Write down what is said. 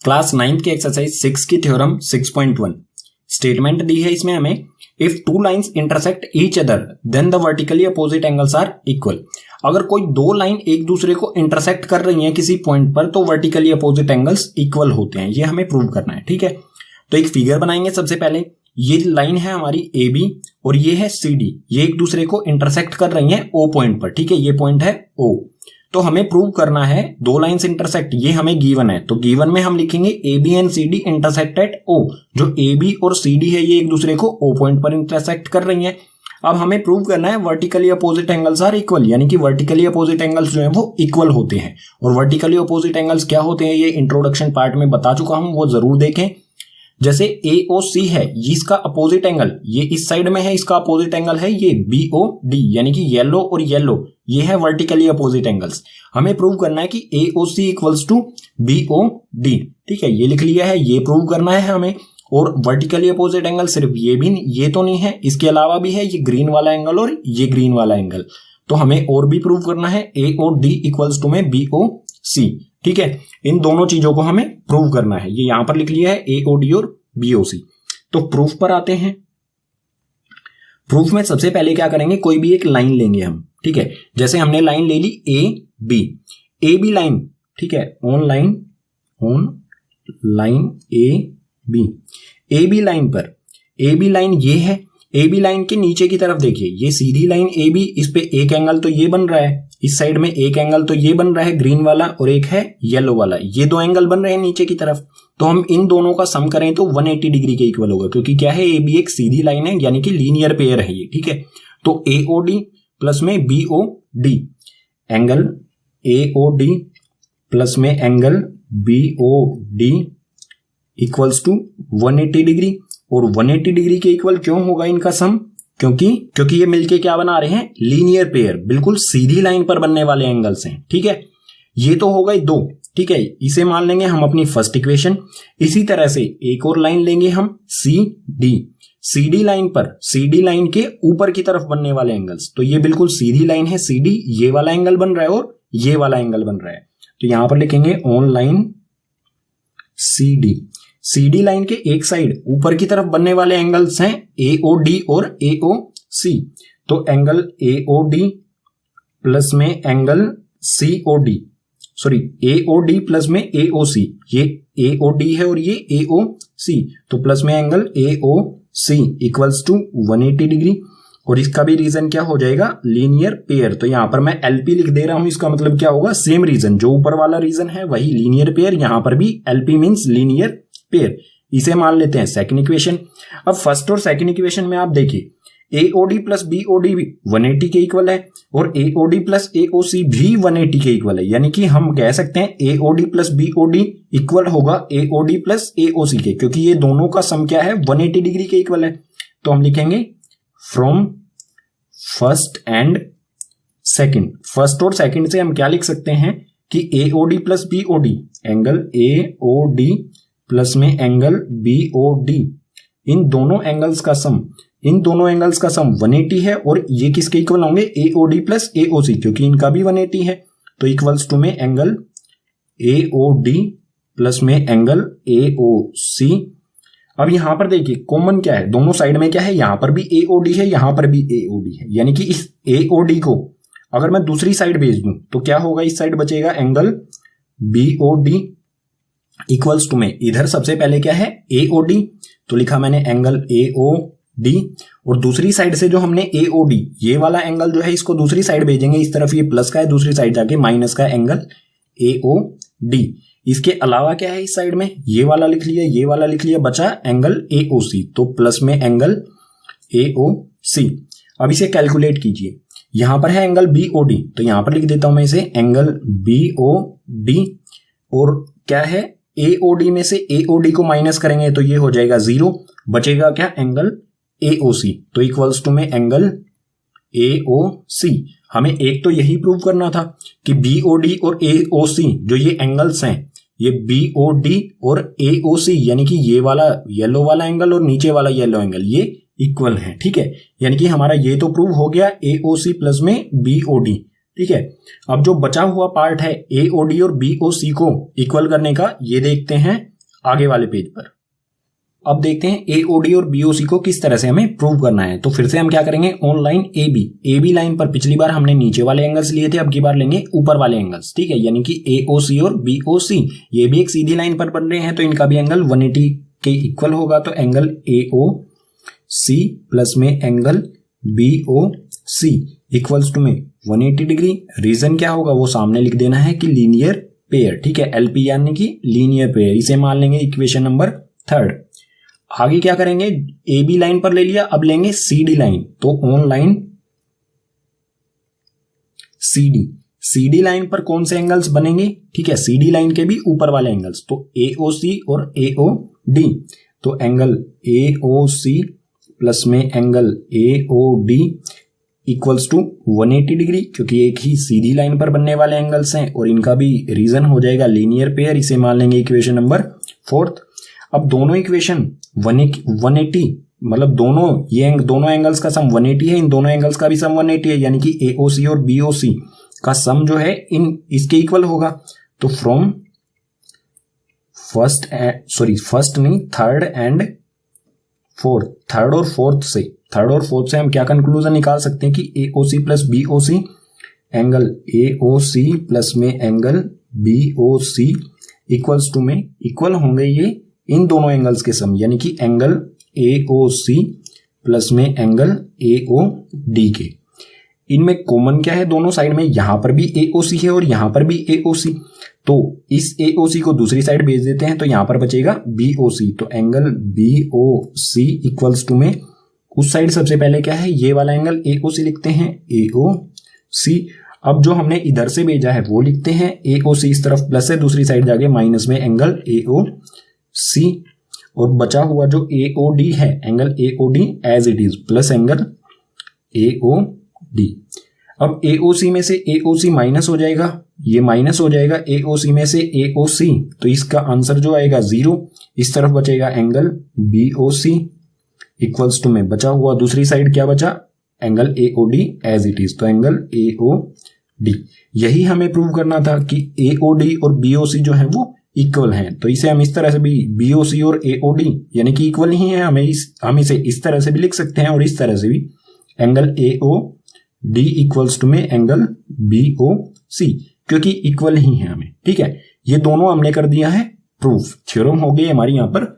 Class 9th की exercise 6 की theorem 6.1 statement दी है इसमें हमें, if two lines intersect each other then the vertically opposite angles are equal. अगर कोई दो लाइन एक दूसरे को इंटरसेक्ट कर रही हैं किसी पॉइंट पर तो वर्टिकली अपोजिट एंगल्स इक्वल होते हैं, ये हमें प्रूव करना है। ठीक है, तो एक फिगर बनाएंगे। सबसे पहले ये लाइन है हमारी ए बी और ये है सी डी, ये एक दूसरे को इंटरसेक्ट कर रही हैं ओ पॉइंट पर। ठीक है, ये पॉइंट है ओ। तो हमें प्रूव करना है दो लाइंस इंटरसेक्ट, ये हमें गिवन है। तो गिवन में हम लिखेंगे A B and C D intersect at O. जो ए बी और सी डी है ये एक दूसरे को ओ पॉइंट पर इंटरसेक्ट कर रही हैं। अब हमें प्रूव करना है vertically opposite angles are equal, यानी कि वर्टिकली अपोजिट एंगल्स जो है वो इक्वल होते हैं। और वर्टिकली अपोजिट एंगल्स क्या होते हैं ये इंट्रोडक्शन पार्ट में बता चुका हूं, वो जरूर देखें। जैसे AOC है, इसका अपोजिट एंगल ये इस साइड में है, इसका अपोजिट एंगल है ये BOD, यानी कि येलो और येलो, ये है वर्टिकली अपोजिट एंगल्स। हमें प्रूव करना है कि AOC इक्वल्स टू BOD। ठीक है, ये लिख लिया है, ये प्रूव करना है हमें। और वर्टिकली अपोजिट एंगल सिर्फ ये तो नहीं है, इसके अलावा भी है ये ग्रीन वाला एंगल और ये ग्रीन वाला एंगल। तो हमें और भी प्रूव करना है, AOD इक्वल्स टू में BOC। ठीक है, इन दोनों चीजों को हमें प्रूव करना है। ये यहां पर लिख लिया है AOD और BOC। तो प्रूफ पर आते हैं। प्रूफ में सबसे पहले क्या करेंगे, कोई भी एक लाइन लेंगे हम। ठीक है, जैसे हमने लाइन ले ली ए बी लाइन। ठीक है, on line A B line पर ए बी लाइन ये है। ए बी लाइन के नीचे की तरफ देखिए, ये सीधी लाइन ए बी, इस पे एक एंगल तो ये बन रहा है, इस साइड में एक एंगल तो ये बन रहा है ग्रीन वाला और एक है येलो वाला, ये दो एंगल बन रहे हैं नीचे की तरफ। तो हम इन दोनों का सम करें तो 180 डिग्री के इक्वल होगा, क्योंकि क्या है ए बी एक सीधी लाइन है, यानी कि लीनियर पेयर है ये। ठीक है, तो AOD प्लस में BOD, एंगल AOD प्लस में angle BOD equals to 180 degree. और 180 डिग्री के इक्वल क्यों होगा इनका सम, क्योंकि ये मिलके क्या बना रहे हैं, लीनियर पेयर, बिल्कुल सीधी लाइन पर बनने वाले एंगल्स हैं। ठीक है, ये तो हो गए दो। ठीक है, इसे मान लेंगे हम अपनी फर्स्ट इक्वेशन। इसी तरह से एक और लाइन लेंगे हम CD लाइन पर, CD लाइन के ऊपर की तरफ बनने वाले एंगल्स। तो ये बिल्कुल सीधी लाइन है CD, ये वाला एंगल बन रहा है और ये वाला एंगल बन रहा है। तो यहां पर लिखेंगे ऑन लाइन CD लाइन के एक साइड ऊपर की तरफ बनने वाले एंगल्स हैं AOD और AOC। तो एंगल AOD प्लस में एंगल AOD प्लस में AOC, ये AOD है और ये AOC, तो प्लस में angle AOC equals to 180 degree. और इसका भी रीजन क्या हो जाएगा, लीनियर पेयर। तो यहां पर मैं LP लिख दे रहा हूं, इसका मतलब क्या होगा, सेम रीजन, जो ऊपर वाला रीजन है वही लीनियर पेयर, यहां पर भी LP मींस लीनियर पेयर। इसे मान लेते हैं सेकंड इक्वेशन। अब फर्स्ट और सेकंड इक्वेशन में आप देखिए AOD प्लस BOD भी 180 के इक्वल है और AOD प्लस AOC भी 180 के इक्वल है, यानी कि हम कह सकते हैं AOD प्लस BOD इक्वल होगा AOD प्लस AOC के, क्योंकि ये दोनों का सम क्या है, 180 डिग्री के इक्वल है। तो हम लिखेंगे from first and second. First और सेकंड से हम क्या लिख सकते हैं कि AOD plus BOD, angle AOD plus में एंगल BOD, इन दोनों एंगल्स का सम 180 है। और ये किसके इक्वल होंगे, AOD प्लस AOC, क्योंकि इनका भी 180 है। तो इक्वल्स टू में एंगल AOD प्लस में एंगल AOC। अब यहां पर देखिए कॉमन क्या है, दोनों साइड में क्या है, यहां पर भी AOD है, यहां पर भी AOD है, यानी कि इस AOD को अगर मैं दूसरी साइड भेज दूं तो क्या होगा, इस साइड बचेगा एंगल BOD इक्वल्स टू में, इधर सबसे पहले क्या है AOD, तो लिखा मैंने एंगल AOD। और दूसरी साइड से जो हमने AOD, ये वाला एंगल जो है इसको दूसरी साइड भेजेंगे, इस तरफ ये प्लस का है, दूसरी साइड जाके माइनस का एंगल AOD। इसके अलावा क्या है इस साइड में, ये वाला लिख लिया, ये वाला लिख लिया, बचा एंगल AOC, तो प्लस में एंगल AOC। अब इसे कैलकुलेट कीजिए, यहां पर है एंगल BOD, तो यहां पर लिख देता हूं मैं इसे एंगल BOD। और क्या है, AOD में से AOD को माइनस करेंगे तो ये हो जाएगा 0, बचेगा क्या, एंगल AOC, तो इक्वल्स टू में एंगल AOC। हमें एक तो यही प्रूव करना था कि BOD और AOC जो ये एंगल्स हैं, ये BOD और AOC, यानी कि ये वाला येलो वाला एंगल और नीचे वाला येलो एंगल, ये इक्वल है। ठीक है, यानी कि हमारा ये तो प्रूव हो गया AOC प्लस में BOD। ठीक है, अब जो बचा हुआ पार्ट है AOD और BOC को इक्वल करने का, ये देखते हैं आगे वाले पेज पर। अब देखते हैं एओडी और बीओसी को किस तरह से हमें प्रूव करना है। तो फिर से हम क्या करेंगे, ऑन लाइन एबी लाइन पर पिछली बार हमने नीचे वाले एंगल्स लिए थे, अब की बार लेंगे ऊपर वाले एंगल्स, ठीक है। यानी कि एओसी और बीओसी ये भी एक सीधी लाइन पर बन रहे हैं, तो इनका भी एंगल 180 के इक्वल होगा। तो एंगल एओसी प्लस में एंगल बीओसी इक्वल्स टू में 180 डिग्री। रीजन क्या होगा वो सामने लिख देना है कि लीनियर पेयर, ठीक है, एलपी यानी कि लीनियर पेयर, इसे मान लेंगे इक्वेशन नंबर 3। आगे क्या करेंगे, ए बी लाइन पर ले लिया, अब लेंगे सी डी लाइन। तो on line C D line पर कौन से एंगल्स बनेंगे, ठीक है, सी डी लाइन के भी ऊपर वाले एंगल्स, तो एओसी और एओडी। तो एंगल एओसी प्लस में angle AOD equals to 180 degree, क्योंकि एक ही सीधी लाइन पर बनने वाले एंगल्स हैं और इनका भी रीजन हो जाएगा लीनियर पेयर, इसे मान लेंगे इक्वेशन नंबर 4। अब दोनों इक्वेशन 180 मतलब दोनों एंगल्स का सम 180 है, इन दोनों एंगल्स का भी सम 180 है, यानी कि एओसी और बीओसी का सम जो है इसके इक्वल होगा। तो फ्रॉम थर्ड और फोर्थ से हम क्या कंक्लूजन निकाल सकते हैं कि AOC plus BOC angle AOC plus में एंगल बीओसी इक्वल्स टू में इक्वल होंगे ये इन दोनों एंगल्स के सम, यानी कि एंगल एओसी प्लस में एंगल एओडी के। इनमें कॉमन क्या है, दोनों साइड में, यहां पर भी एओसी है और यहां पर भी एओसी, तो इस एओसी को दूसरी साइड भेज देते हैं, तो यहां पर बचेगा बीओसी। तो एंगल बीओसी इक्वल्स टू में उस साइड सबसे पहले क्या है, ये वाला एंगल एओसी लिखते हैं, एओसी। अब जो हमने इधर से भेजा है वो लिखते हैं, एओसी इस तरफ प्लस है, दूसरी साइड जाके माइनस में एंगल एओसी, और बचा हुआ जो एओडी है angle AOD as it is plus angle AOD. अब एओसी में से एओसी माइनस हो जाएगा, ये माइनस हो जाएगा एओसी में से एओसी, तो इसका आंसर जो आएगा 0। इस तरफ बचेगा एंगल बीओसी इक्वल्स टू में बचा हुआ दूसरी साइड क्या बचा, angle AOD as it is, तो एंगल एओडी। यही हमें प्रूव करना था कि एओडी और बीओसी जो है वो इक्वल हैं। तो इसे हम इस तरह से भी बीओसी और एओडी यानी कि इक्वल ही है, हम इसे इस तरह से भी लिख सकते हैं और इस तरह से भी, एंगल एओडी इक्वल्स टू में एंगल बीओसी, क्योंकि इक्वल ही है हमें, ठीक है। ये दोनों हमने कर दिया है प्रूफ, थ्योरम हो गई हमारी यहां पर